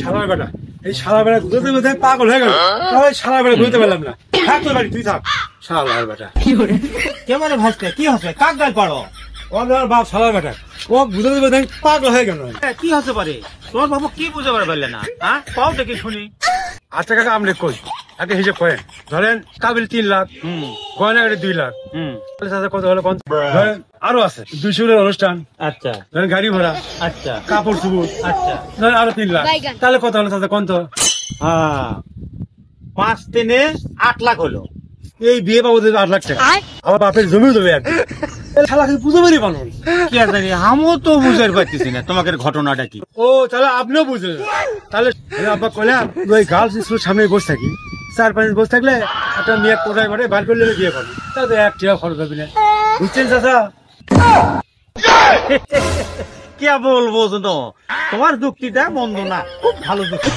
শালার বেটা এই শালার বেটা ঘুরতে ঘুরতে পাগল হয়ে গেল। তাহলে শালার বেটা ঘুরতে পারলাম না। থাক তোর বাড়ি, তুই থাক। শালার বেটা কেমনে ভাসতে কি হচ্ছে কাক গাল পারো ও আমার বাপ শালার বেটা ও ঘুরতে ঘুরতে পাগল হয়ে গেল। কি হতে পারে তোমার বাবু কি বুঝতে পারলে না হ্যাঁ পাও দেখি শুনি আচ্ছা কাকা আপনি কই একটা হিসেব করেন। ধরেন কাবিল 3 লাখ, গয়না গাড়ি 2 লাখ, কত হলো ধরেন আরো আছে 200 অনুষ্ঠান, আচ্ছা ধরেন গাড়ি ভাড়া, আচ্ছা কাপড় চুপড়, আচ্ছা ধরেন আরো 3 লাখ। তাহলে কত হলো তাতে কত? হ্যাঁ 5 3 8 লাখ হলো এই বিয়ে পাবো 8 লাখ টাকা। আমার বাপের জমিও দেবে একদিন। শালা কি বুঝতে পারি মানুষ। কি আর জানি আমিও তো বুঝতে পারতেছি না তোমাকে ঘটনাটা কি। ও তাহলে আপনিও বুঝলেন। তাহলে আব্বা কইলাম ওই গার্লস স্কুল সামনে বসে থাকি, 4-5 বসে থাকলে একটা মেয়ে কোটায় করে বার করলে বিয়ে করবো, তাতে 1 টাকা খরচ হবে না। বুঝছেন চাচা? কি বলবো তো তোমার যুক্তিটা মন্দ না, খুব ভালো যুক্তি।